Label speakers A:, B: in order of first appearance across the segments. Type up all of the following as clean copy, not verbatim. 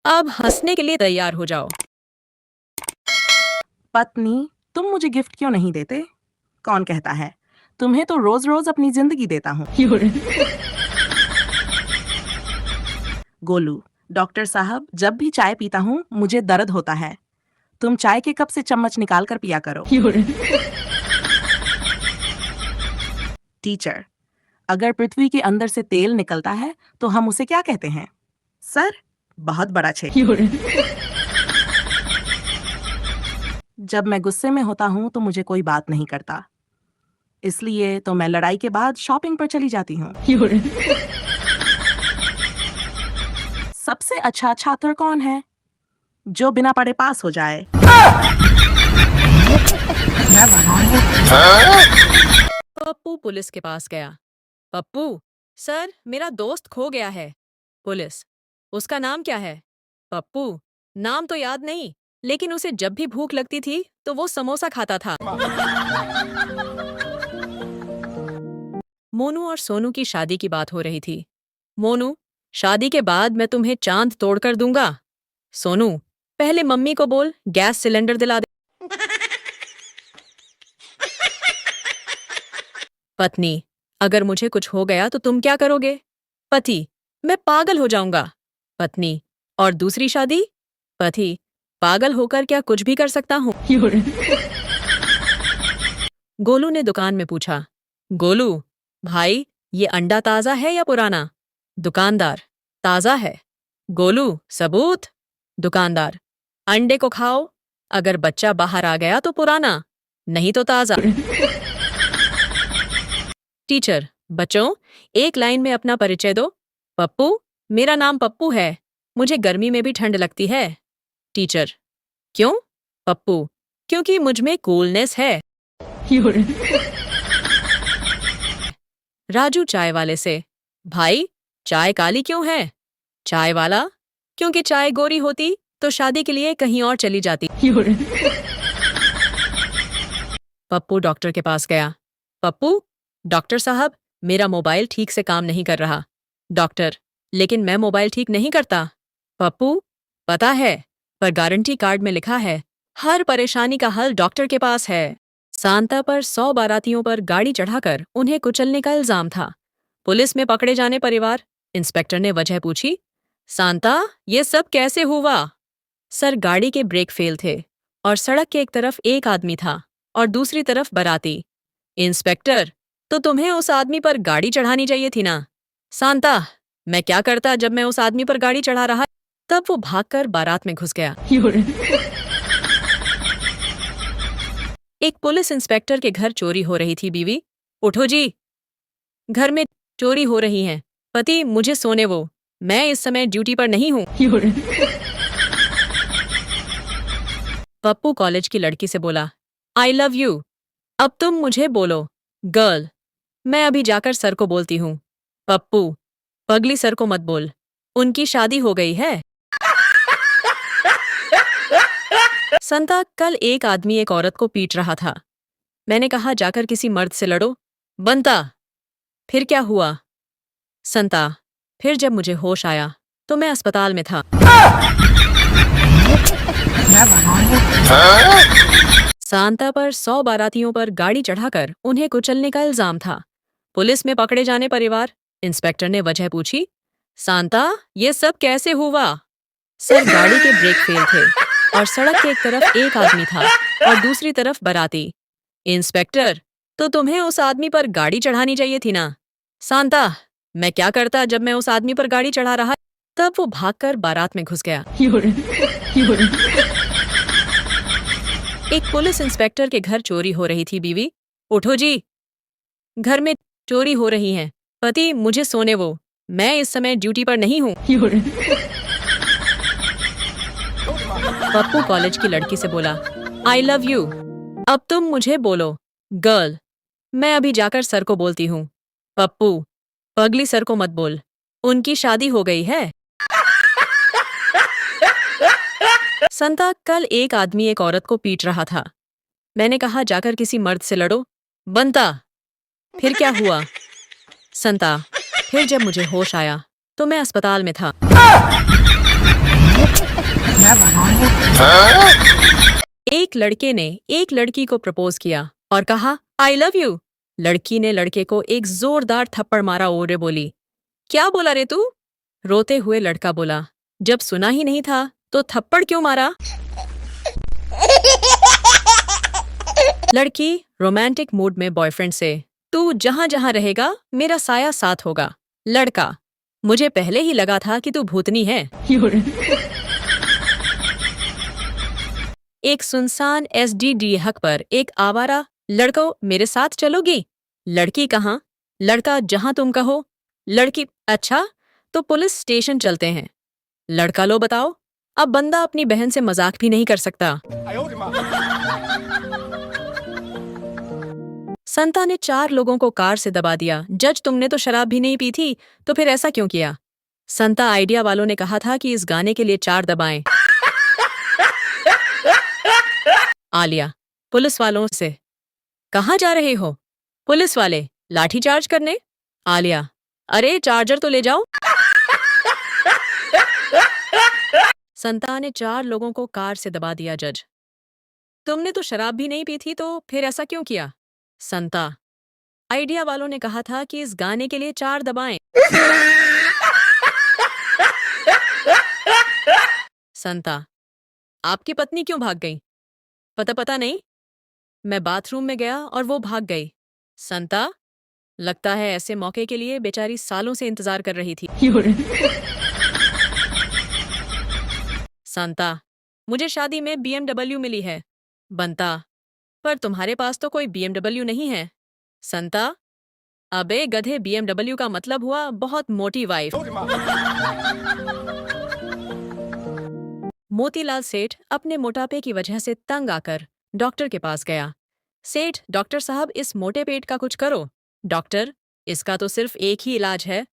A: अब हंसने के लिए तैयार हो जाओ।
B: पत्नी, तुम मुझे गिफ्ट क्यों नहीं देते? कौन कहता है? तुम्हें तो रोज रोज अपनी जिंदगी देता हूँ। गोलू, डॉक्टर साहब, जब भी चाय पीता हूँ मुझे दर्द होता है। तुम चाय के कप से चम्मच निकाल कर पिया करो। टीचर, अगर पृथ्वी के अंदर से तेल निकलता है तो हम उसे क्या कहते हैं? सर, बहुत बड़ा छेद। जब मैं गुस्से में होता हूँ तो मुझे कोई बात नहीं करता, इसलिए तो मैं लड़ाई के बाद शॉपिंग पर चली जाती हूँ। सबसे अच्छा छात्र कौन है? जो बिना पढ़े पास हो जाए।
A: पप्पू पुलिस के पास गया। पप्पू, सर, मेरा दोस्त खो गया है। पुलिस, उसका नाम क्या है? पप्पू, नाम तो याद नहीं, लेकिन उसे जब भी भूख लगती थी तो वो समोसा खाता था। मोनू और सोनू की शादी की बात हो रही थी। मोनू, शादी के बाद मैं तुम्हें चांद तोड़कर दूंगा। सोनू, पहले मम्मी को बोल गैस सिलेंडर दिला दे। पत्नी, अगर मुझे कुछ हो गया तो तुम क्या करोगे? पति, मैं पागल हो जाऊंगा। पत्नी, और दूसरी शादी? पति, पागल होकर क्या कुछ भी कर सकता हूँ। गोलू ने दुकान में पूछा, गोलू भाई, ये अंडा ताजा है या पुराना? दुकानदार, ताजा है। गोलू, सबूत? दुकानदार, अंडे को खाओ, अगर बच्चा बाहर आ गया तो पुराना, नहीं तो ताजा। टीचर, बच्चों, एक लाइन में अपना परिचय दो। पप्पू, मेरा नाम पप्पू है, मुझे गर्मी में भी ठंड लगती है। टीचर, क्यों? पप्पू, क्योंकि मुझ में कूलनेस है। राजू चाय वाले से, भाई, चाय काली क्यों है? चाय वाला, क्योंकि चाय गोरी होती तो शादी के लिए कहीं और चली जाती। पप्पू डॉक्टर के पास गया। पप्पू, डॉक्टर साहब, मेरा मोबाइल ठीक से काम नहीं कर रहा। डॉक्टर, लेकिन मैं मोबाइल ठीक नहीं करता। पप्पू, पता है, पर गारंटी कार्ड में लिखा है हर परेशानी का हल डॉक्टर के पास है। सांता पर 100 बारातियों पर गाड़ी चढ़ाकर उन्हें कुचलने का इल्जाम था। पुलिस में पकड़े जाने परिवार। इंस्पेक्टर ने वजह पूछी। सांता, ये सब कैसे हुआ? सर, गाड़ी के ब्रेक फेल थे और सड़क के एक तरफ एक आदमी था और दूसरी तरफ बाराती। इंस्पेक्टर, तो तुम्हें उस आदमी पर गाड़ी चढ़ानी चाहिए थी ना? सांता, मैं क्या करता जब मैं उस आदमी पर गाड़ी चढ़ा रहा? तब वो भागकर बारात में घुस गया। एक पुलिस इंस्पेक्टर के घर चोरी हो रही थी। बीवी, उठो जी, घर में चोरी हो रही है। पति, मुझे सोने वो, मैं इस समय ड्यूटी पर नहीं हूँ। पप्पू कॉलेज की लड़की से बोला, आई लव यू। अब तुम मुझे बोलो, गर्ल। मैं अभी जाकर सर को बोलती हूँ। पप्पू, पगली सर को मत बोल, उनकी शादी हो गई है। संता, कल एक आदमी एक औरत को पीट रहा था। मैंने कहा जाकर किसी मर्द से लड़ो। बनता, फिर क्या हुआ? संता, फिर जब मुझे होश आया तो मैं अस्पताल में था। सांता पर 100 बारातियों पर गाड़ी चढ़ाकर उन्हें कुचलने का इल्जाम था। पुलिस में पकड़े जाने परिवार। इंस्पेक्टर ने वजह पूछी। सांता, ये सब कैसे हुआ? सर, गाड़ी के ब्रेक फेल थे और सड़क के एक तरफ एक आदमी था और दूसरी तरफ बाराती। इंस्पेक्टर, तो तुम्हें उस आदमी पर गाड़ी चढ़ानी चाहिए थी ना? सांता, मैं क्या करता जब मैं उस आदमी पर गाड़ी चढ़ा रहा? तब वो भागकर बारात में घुस गया। एक पुलिस इंस्पेक्टर के घर चोरी हो रही थी। बीवी, उठो जी, घर में चोरी हो रही है। पति, मुझे सोने वो, मैं इस समय ड्यूटी पर नहीं हूँ। पप्पू कॉलेज की लड़की से बोला, आई लव यू। अब तुम मुझे बोलो, गर्ल। मैं अभी जाकर सर को बोलती हूँ। पप्पू, पगली सर को मत बोल, उनकी शादी हो गई है। संता, कल एक आदमी एक औरत को पीट रहा था। मैंने कहा जाकर किसी मर्द से लड़ो। बनता, फिर क्या हुआ? संता, फिर जब मुझे होश आया तो मैं अस्पताल में था। एक लड़के ने एक लड़की को प्रपोज किया और कहा आई लव यू। लड़की ने लड़के को एक जोरदार थप्पड़ मारा और बोली क्या बोला रे तू? रोते हुए लड़का बोला जब सुना ही नहीं था तो थप्पड़ क्यों मारा? लड़की रोमांटिक मूड में बॉयफ्रेंड से तू जहां जहां रहेगा मेरा साया साथ होगा। लड़का मुझे पहले ही लगा था कि तू भूतनी है। एक सुनसान एसडीडी हक पर एक आवारा लड़को मेरे साथ चलोगी? लड़की कहाँ? लड़का जहां तुम कहो। लड़की अच्छा तो पुलिस स्टेशन चलते हैं। लड़का लो बताओ अब बंदा अपनी बहन से मजाक भी नहीं कर सकता। संता ने 4 लोगों को कार से दबा दिया। जज तुमने तो शराब भी नहीं पी थी तो फिर ऐसा क्यों किया? संता आइडिया वालों ने कहा था कि इस गाने के लिए 4 दबाएं। आलिया पुलिस वालों से कहाँ जा रहे हो? पुलिस वाले लाठी चार्ज करने। आलिया अरे चार्जर तो ले जाओ। संता ने 4 लोगों को कार से दबा दिया। जज तुमने तो शराब भी नहीं पी थी तो फिर ऐसा क्यों किया? संता आइडिया वालों ने कहा था कि इस गाने के लिए 4 दबाएं। संता आपकी पत्नी क्यों भाग गई? पता नहीं, मैं बाथरूम में गया और वो भाग गई। संता लगता है ऐसे मौके के लिए बेचारी सालों से इंतजार कर रही थी। संता मुझे शादी में BMW मिली है। बनता पर तुम्हारे पास तो कोई BMW नहीं है। संता अबे गधे BMW का मतलब हुआ बहुत मोटी वाइफ। मोतीलाल सेठ अपने मोटापे की वजह से तंग आकर डॉक्टर के पास गया। सेठ डॉक्टर साहब इस मोटे पेट का कुछ करो। डॉक्टर इसका तो सिर्फ एक ही इलाज है।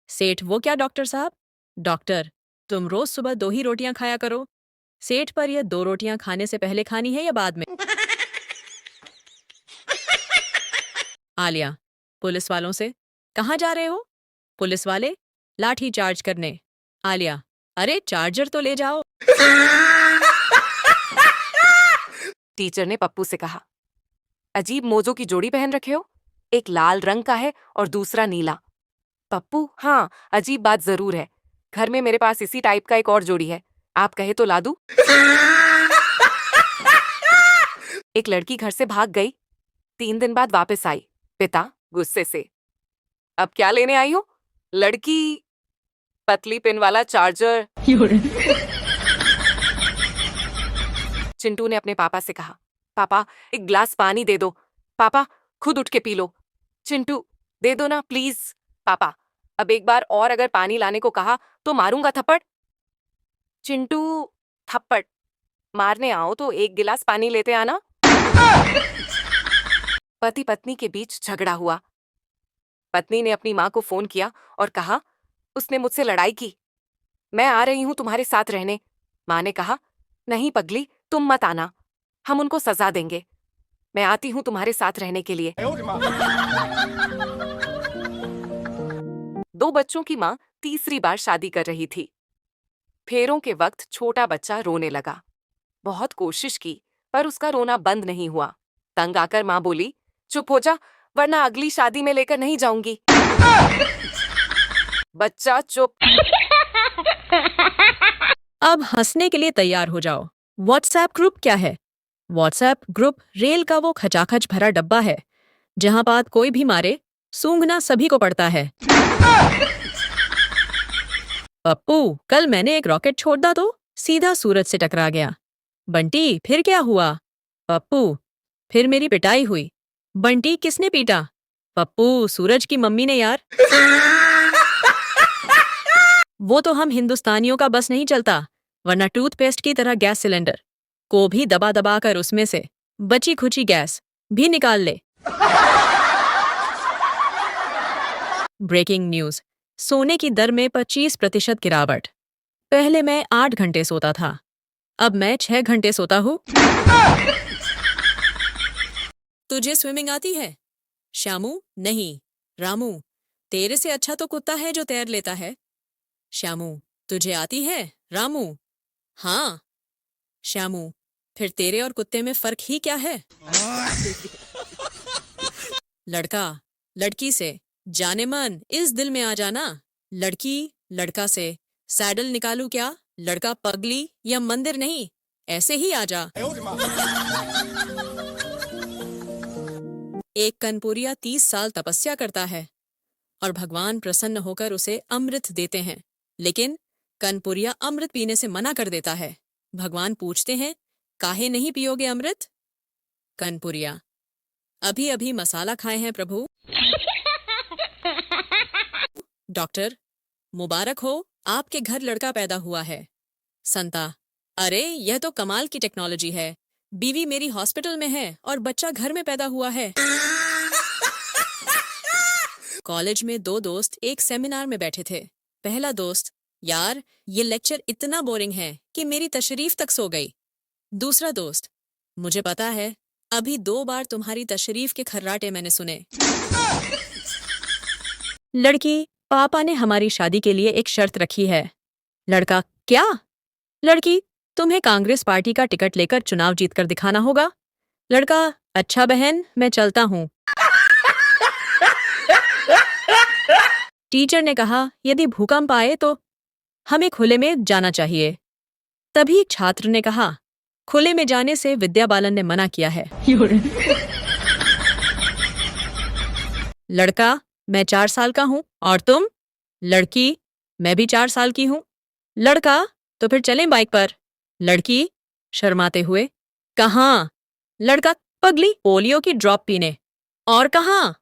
A: सेठ वो क्या डॉक्टर साहब? डॉक्टर तुम रोज सुबह 2 ही रोटियां खाया करो। सेठ पर यह 2 रोटियां खाने से पहले खानी है या बाद में? आलिया पुलिस वालों से कहाँ जा रहे हो? पुलिस वाले लाठी चार्ज करने। आलिया अरे चार्जर तो ले जाओ।
C: टीचर ने पप्पू से कहा अजीब मोजों की जोड़ी पहन रखे हो, एक लाल रंग का है और दूसरा नीला। पप्पू हाँ अजीब बात जरूर है, घर में मेरे पास इसी टाइप का एक और जोड़ी है, आप कहे तो ला दूं? एक लड़की घर से भाग गई, 3 दिन बाद वापस आई। पिता गुस्से से अब क्या लेने आई हो? लड़की पतली पिन वाला चार्जर। चिंटू ने अपने पापा से कहा पापा एक गिलास पानी दे दो। पापा खुद उठ के पी लो। चिंटू दे दो ना प्लीज। पापा अब एक बार और अगर पानी लाने को कहा तो मारूंगा थप्पड़। चिंटू थप्पड़ मारने आओ तो एक गिलास पानी लेते आना। पति पत्नी के बीच झगड़ा हुआ। पत्नी ने अपनी माँ को फोन किया और कहा उसने मुझसे लड़ाई की, मैं आ रही हूं तुम्हारे साथ रहने। माँ ने कहा नहीं पगली तुम मत आना, हम उनको सजा देंगे, मैं आती हूं तुम्हारे साथ रहने के लिए। 2 बच्चों की माँ तीसरी बार शादी कर रही थी। फेरों के वक्त छोटा बच्चा रोने लगा। बहुत कोशिश की पर उसका रोना बंद नहीं हुआ। तंग आकर माँ बोली चुप हो जा वरना अगली शादी में लेकर नहीं जाऊंगी। बच्चा चुप।
A: अब हंसने के लिए तैयार हो जाओ। व्हाट्सएप ग्रुप क्या है? व्हाट्सएप ग्रुप रेल का वो खचाखच भरा डब्बा है जहां बात कोई भी मारे सूंघना सभी को पड़ता है। पप्पू कल मैंने एक रॉकेट छोड़ा तो सीधा सूरज से टकरा गया। बंटी फिर क्या हुआ? पप्पू फिर मेरी पिटाई हुई। बंटी किसने पीटा? पप्पू सूरज की मम्मी ने यार। वो तो हम हिंदुस्तानियों का बस नहीं चलता, वरना टूथपेस्ट की तरह गैस सिलेंडर को भी दबा दबा कर उसमें से बची खुची गैस भी निकाल ले। ब्रेकिंग न्यूज, सोने की दर में 25% गिरावट। पहले मैं 8 घंटे सोता था, अब मैं 6 घंटे सोता हूँ। तुझे स्विमिंग आती है? श्यामू नहीं। रामू तेरे से अच्छा तो कुत्ता है जो तैर लेता है। श्यामू तुझे आती है? रामू हाँ। श्यामू, फिर तेरे और कुत्ते में फर्क ही क्या है? लड़का लड़की से, जाने मन इस दिल में आ जाना। लड़की लड़का से, सैडल निकालू क्या? लड़का पगली या मंदिर नहीं, ऐसे ही आ जा। एक कनपुरिया 30 साल तपस्या करता है और भगवान प्रसन्न होकर उसे अमृत देते हैं, लेकिन कनपुरिया अमृत पीने से मना कर देता है। भगवान पूछते हैं, काहे नहीं पियोगे अमृत? कनपुरिया, अभी अभी मसाला खाए हैं प्रभु। डॉक्टर, मुबारक हो, आपके घर लड़का पैदा हुआ है। संता, अरे यह तो कमाल की टेक्नोलॉजी है। बीवी मेरी हॉस्पिटल में है और बच्चा घर में पैदा हुआ है। कॉलेज में 2 दोस्त एक सेमिनार में बैठे थे। पहला दोस्त, यार ये लेक्चर इतना बोरिंग है कि मेरी तशरीफ तक सो गई। दूसरा दोस्त, मुझे पता है, अभी 2 बार तुम्हारी तशरीफ के खर्राटे मैंने सुने। लड़की, पापा ने हमारी शादी के लिए एक शर्त रखी है। लड़का, क्या? लड़की, तुम्हें कांग्रेस पार्टी का टिकट लेकर चुनाव जीतकर दिखाना होगा। लड़का, अच्छा बहन, मैं चलता हूँ। टीचर ने कहा, यदि भूकंप आए तो हमें खुले में जाना चाहिए। तभी एक छात्र ने कहा, खुले में जाने से विद्या बालन ने मना किया है। लड़का, मैं 4 साल का हूँ और तुम? लड़की, मैं भी 4 साल की हूँ। लड़का, तो फिर चलें बाइक पर। लड़की शर्माते हुए, कहाँ? लड़का, पगली, पोलियो की ड्रॉप पीने। और कहाँ?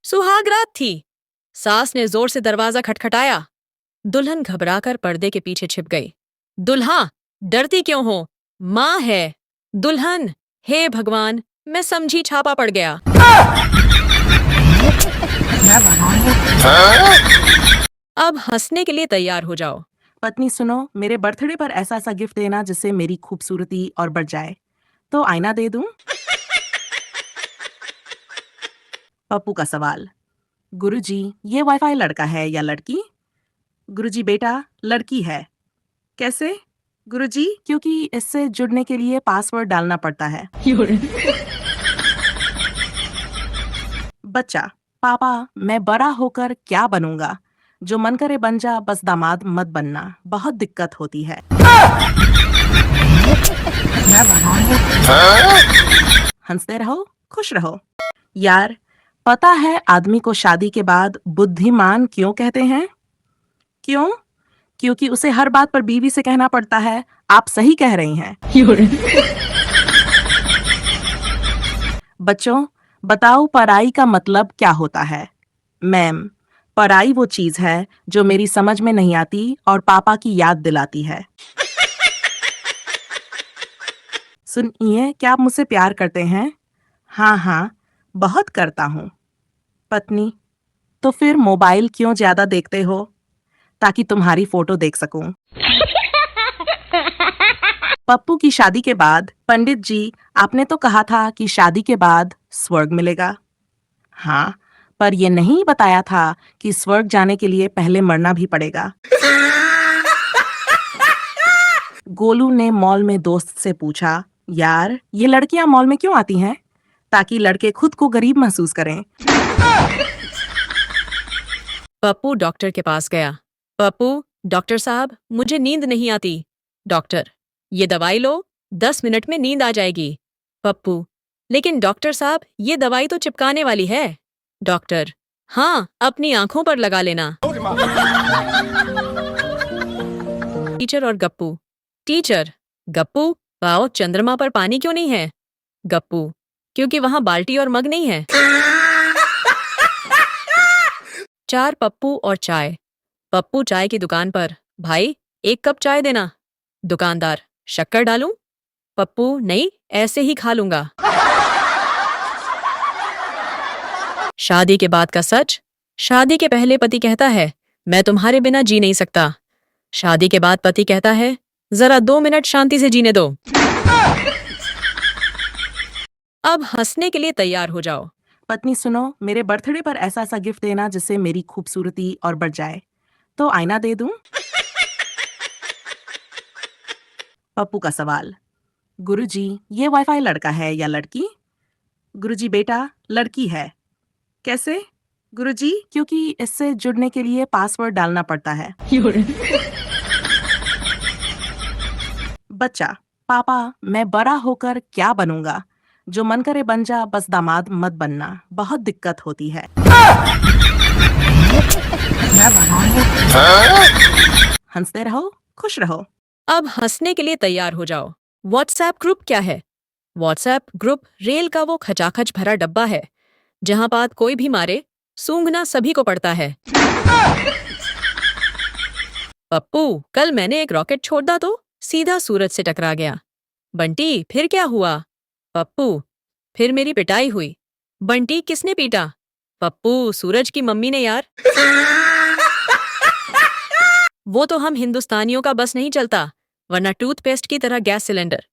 A: सुहागरात थी। सास ने जोर से दरवाजा खटखटाया। दुल्हन घबराकर पर्दे के पीछे छिप गई। दुल्हा, डरती क्यों हो? माँ है। दुल्हन, हे भगवान, मैं समझी छापा पड़ गया। अब हंसने के लिए तैयार हो जाओ।
B: पत्नी सुनो, मेरे बर्थडे पर ऐसा सा गिफ्ट देना जिससे मेरी खूबसूरती और बढ़ जाए। तो आईना दे दूं? पप्पू का सवाल, गुरुजी, ये वाईफाई लड़का है या लड़की? गुरुजी, बेटा लड़की है। कैसे? गुरुजी, क्योंकि इससे जुड़ने के लिए पासवर्ड डालना पड़ता है। बच्चा, पापा, मैं बड़ा होकर क्या बनूंगा? जो मन करे बन जा, बस दामाद मत बनना, बहुत दिक्कत होती है। हंसते रहो, खुश रहो। यार, पता है आदमी को शादी के बाद बुद्धिमान क्यों कहते हैं? क्यों? क्योंकि उसे हर बात पर बीवी से कहना पड़ता है, आप सही कह रही हैं। बच्चों, बताओ पराई का मतलब क्या होता है? मैम, पराई वो चीज है जो मेरी समझ में नहीं आती और पापा की याद दिलाती है। सुनिए, क्या आप मुझसे प्यार करते हैं? हाँ हाँ, बहुत करता हूँ। पत्नी, तो फिर मोबाइल क्यों ज्यादा देखते हो? ताकि तुम्हारी फोटो देख सकूं। पप्पू की शादी के बाद, पंडित जी, आपने तो कहा था कि शादी के बाद स्वर्ग मिलेगा। हाँ, पर यह नहीं बताया था कि स्वर्ग जाने के लिए पहले मरना भी पड़ेगा। गोलू ने मॉल में दोस्त से पूछा, यार ये लड़कियां मॉल में क्यों आती हैं? ताकि लड़के खुद को गरीब महसूस करें।
A: पप्पू डॉक्टर के पास गया। पप्पू, डॉक्टर साहब, मुझे नींद नहीं आती। डॉक्टर, ये दवाई लो, 10 मिनट में नींद आ जाएगी। पप्पू, लेकिन डॉक्टर साहब, ये दवाई तो चिपकाने वाली है। डॉक्टर, हाँ, अपनी आंखों पर लगा लेना। टीचर और गप्पू। टीचर, गप्पू, आओ, चंद्रमा पर पानी क्यों नहीं है? गप्पू, क्योंकि वहां बाल्टी और मग नहीं है। 4 पप्पू और चाय। पप्पू चाय की दुकान पर, भाई 1 कप चाय देना। दुकानदार, शक्कर डालूं? पप्पू, नहीं, ऐसे ही खा लूंगा। शादी के बाद का सच। शादी के पहले पति कहता है, मैं तुम्हारे बिना जी नहीं सकता। शादी के बाद पति कहता है, जरा 2 मिनट शांति से जीने दो। अब हंसने के लिए तैयार हो जाओ।
B: पत्नी सुनो, मेरे बर्थडे पर ऐसा सा गिफ्ट देना जिससे मेरी खूबसूरती और बढ़ जाए। तो आईना दे दूं? पप्पू का सवाल, गुरुजी ये वाईफाई लड़का है या लड़की? गुरुजी बेटा लड़की है। कैसे? गुरुजी क्योंकि इससे जुड़ने के लिए पासवर्ड डालना पड़ता है। बच्चा, पापा मैं बड़ा होकर क्या बनूंगा? जो मन करे बन जा, बस दामाद मत बनना, बहुत दिक्कत होती है। हंसते रहो, खुश रहो।
A: अब हंसने के लिए तैयार हो जाओ। व्हाट्सएप ग्रुप क्या है? व्हाट्सएप ग्रुप रेल का वो खचाखच भरा डब्बा है जहां बात कोई भी मारे, सूंघना सभी को पड़ता है। पप्पू, कल मैंने एक रॉकेट छोड़ा तो सीधा सूरज से टकरा गया। बंटी, फिर क्या हुआ? पप्पू, फिर मेरी पिटाई हुई। बंटी, किसने पीटा? पप्पू, सूरज की मम्मी ने यार। वो तो हम हिंदुस्तानियों का बस नहीं चलता, वरना टूथपेस्ट की तरह गैस सिलेंडर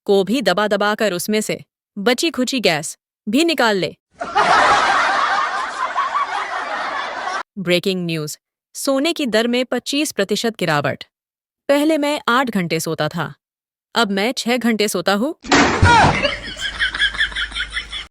A: को भी दबा दबा कर उसमें से बची खुची गैस भी निकाल ले। ब्रेकिंग न्यूज, सोने की दर में 25% गिरावट। पहले मैं 8 घंटे सोता था, अब मैं 6 घंटे सोता हूँ।